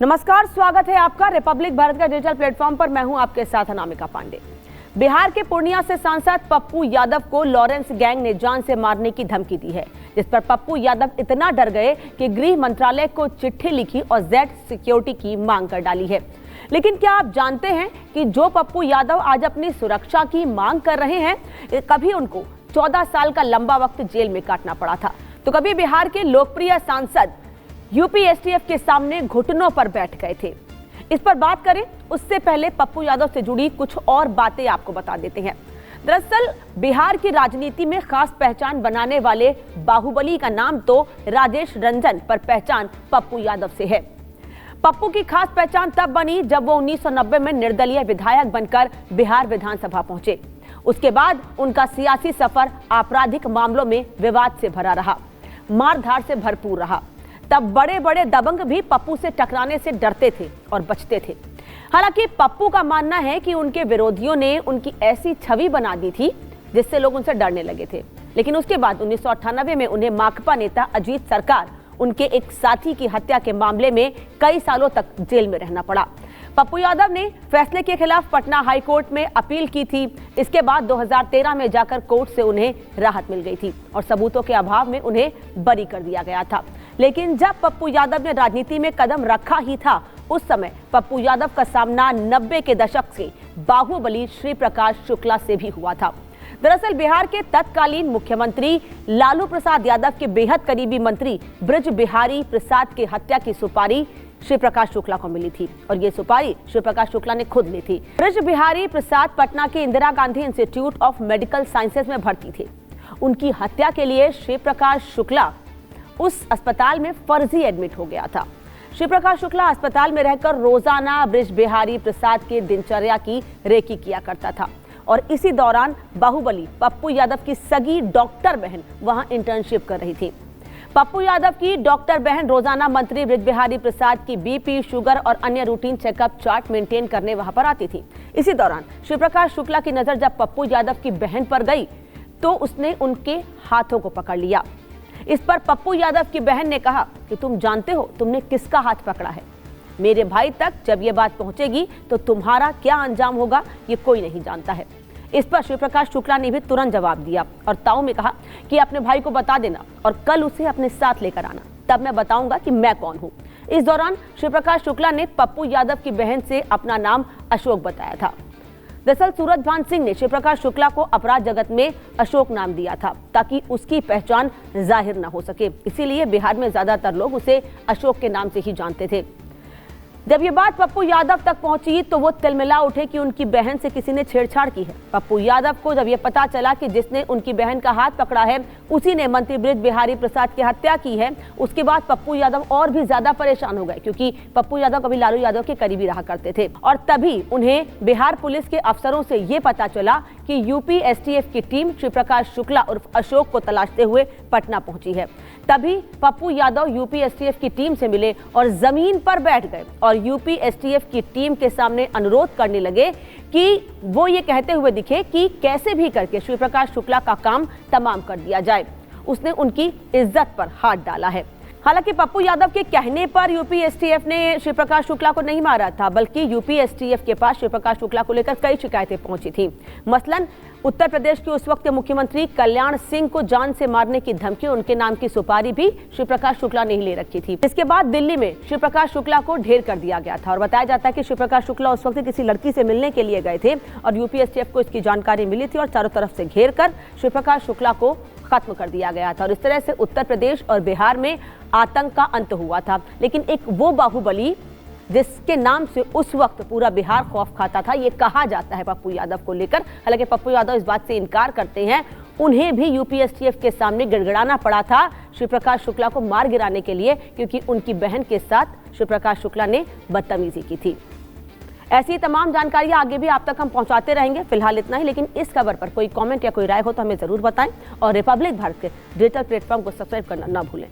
नमस्कार, स्वागत है आपका रिपब्लिक भारत का डिजिटल प्लेटफॉर्म पर। मैं हूं आपके साथ अनामिका पांडे। बिहार के पूर्णिया से सांसद पप्पू यादव को लॉरेंस गैंग ने जान से मारने की धमकी दी है, जिस पर पप्पू यादव इतना डर गए कि गृह मंत्रालय को चिट्ठी लिखी और जेड सिक्योरिटी की मांग कर डाली है। लेकिन क्या आप जानते हैं कि जो पप्पू यादव आज अपनी सुरक्षा की मांग कर रहे हैं, कभी उनको 14 साल का लंबा वक्त जेल में काटना पड़ा था, तो कभी बिहार के लोकप्रिय सांसद यूपी एसटीएफ के सामने घुटनों पर बैठ गए थे। इस पर बात करें उससे पहले पप्पू यादव से जुड़ी कुछ और बातें आपको बता देते हैं। दरअसल बिहार की राजनीति में खास पहचान बनाने वाले बाहुबली का नाम तो राजेश रंजन, पर पहचान पप्पू यादव से है। पप्पू की खास पहचान तब बनी जब वो 1990 में निर्दलीय विधायक बनकर बिहार विधानसभा पहुंचे। उसके बाद उनका सियासी सफर आपराधिक मामलों में विवाद से भरा रहा, मारधाड़ से भरपूर रहा। तब बड़े बड़े दबंग भी पप्पू से टकराने से डरते थे और बचते थे। हालांकि पप्पू का मानना है कि उनके विरोधियों ने उनकी ऐसी छवि बना दी थी जिससे लोग उनसे डरने लगे थे। लेकिन उसके बाद 1998 में उन्हें माकपा नेता अजीत सरकार उनके एक साथी की हत्या के मामले में कई सालों तक जेल में रहना पड़ा। पप्पू यादव ने फैसले के खिलाफ पटना हाई कोर्ट में अपील की थी। इसके बाद 2013 में जाकर कोर्ट से उन्हें राहत मिल गई थी और सबूतों के अभाव में उन्हें बरी कर दिया गया था। लेकिन जब पप्पू यादव ने राजनीति में कदम रखा ही था, उस समय पप्पू यादव का सामना 90 के दशक से बाहुबली श्री प्रकाश शुक्ला से भी हुआ था। दरअसल बिहार के तत्कालीन मुख्यमंत्री लालू प्रसाद यादव के बेहद करीबी मंत्री ब्रज बिहारी प्रसाद की हत्या की सुपारी श्री प्रकाश शुक्ला को मिली थी और ये सुपारी श्री प्रकाश शुक्ला ने खुद ली थी। ब्रज बिहारी प्रसाद पटना के Indira Gandhi institute of medical sciences में भर्ती थे। उनकी हत्या के लिए श्री प्रकाश शुक्ला उस अस्पताल में फर्जी एडमिट हो गया था। श्री प्रकाश शुक्ला अस्पताल में रहकर रोजाना ब्रज बिहारी प्रसाद के दिनचर्या की रेकी किया करता था और इसी दौरान बाहुबली पप्पू यादव की सगी डॉक्टर बहन वहां इंटर्नशिप कर रही थी। पप्पू यादव की डॉक्टर बहन रोजाना मंत्री ब्रज बिहारी प्रसाद की बीपी, शुगर और अन्य रूटीन चेकअप चार्ट मेंटेन करने वहां पर आती थी। इसी दौरान श्री प्रकाश शुक्ला की नजर जब पप्पू यादव की बहन पर गई तो उसने उनके हाथों को पकड़ लिया। इस पर पप्पू यादव की बहन ने कहा कि तुम जानते हो तुमने किसका हाथ पकड़ा है? मेरे भाई तक जब ये बात पहुंचेगी तो तुम्हारा क्या अंजाम होगा ये कोई नहीं जानता है। इस पर श्री प्रकाश शुक्ला ने भी तुरंत जवाब दिया और ताऊ में कहा कि अपने भाई को बता देना और कल उसे अपने साथ लेकर आना, तब मैं बताऊंगा कि मैं कौन हूं। इस दौरान श्री प्रकाश शुक्ला ने पप्पू यादव की बहन से अपना नाम अशोक बताया था। दरअसल सूरजभान सिंह ने श्री प्रकाश शुक्ला को अपराध जगत में अशोक नाम दिया था ताकि उसकी पहचान जाहिर न हो सके। इसीलिए बिहार में ज्यादातर लोग उसे अशोक के नाम से ही जानते थे। जब ये बात पप्पू यादव तक पहुंची तो वो तिलमिला उठे कि उनकी बहन से किसी ने छेड़छाड़ की है। पप्पू यादव को जब ये पता चला कि जिसने उनकी बहन का हाथ पकड़ा है उसी ने मंत्री ब्रज बिहारी प्रसाद की हत्या की है, उसके बाद पप्पू यादव और भी ज्यादा परेशान हो गए, क्योंकि पप्पू यादव कभी लालू यादव के करीबी रहा करते थे। और तभी उन्हें बिहार पुलिस के अफसरों से ये पता चला कि यूपी एसटीएफ की टीम श्री प्रकाश शुक्ला उर्फ अशोक को तलाशते हुए पटना पहुंची है। तभी पप्पू यादव यूपी एसटीएफ की टीम से मिले और जमीन पर बैठ गए और यूपी एसटीएफ की टीम के सामने अनुरोध करने लगे कि वो ये कहते हुए दिखे कि कैसे भी करके श्री प्रकाश शुक्ला का काम तमाम कर दिया जाए। उसने उनकी इज्जत पर हाथ डाला है। हालांकि पप्पू यादव के कहने पर यूपी एसटीएफ ने श्री प्रकाश शुक्ला को नहीं मारा था, बल्कि यूपी एसटीएफ के पास श्री प्रकाश शुक्ला को लेकर कई शिकायतें पहुंची थी। मसलन उत्तर प्रदेश के उस वक्त के मुख्यमंत्री कल्याण सिंह को जान से मारने की धमकी, उनके नाम की सुपारी भी श्री प्रकाश शुक्ला ने ही ले रखी थी। इसके बाद दिल्ली में श्री प्रकाश शुक्ला को ढेर कर दिया गया था और बताया जाता है कि श्री प्रकाश शुक्ला उस वक्त किसी लड़की से मिलने के लिए गए थे और यूपी एसटीएफ को इसकी जानकारी मिली थी और चारों तरफ से घेर कर श्री प्रकाश शुक्ला को खत्म कर दिया गया था और इस तरह से उत्तर प्रदेश और बिहार में आतंक का अंत हुआ था। लेकिन एक वो बाहुबली जिसके नाम से उस वक्त पूरा बिहार खौफ खाता था, ये कहा जाता है पप्पू यादव को लेकर। हालांकि पप्पू यादव इस बात से इनकार करते हैं। उन्हें भी यूपी एसटीएफ के सामने गिड़गिड़ाना पड़ा था श्री प्रकाश शुक्ला को मार गिराने के लिए, क्योंकि उनकी बहन के साथ श्री प्रकाश शुक्ला ने बदतमीजी की थी। ऐसी तमाम जानकारियां आगे भी आप तक हम पहुंचाते रहेंगे। फिलहाल इतना ही, लेकिन इस खबर पर कोई कमेंट या कोई राय हो तो हमें जरूर बताएं और रिपब्लिक भारत के डिजिटल प्लेटफॉर्म को सब्सक्राइब करना ना भूलें।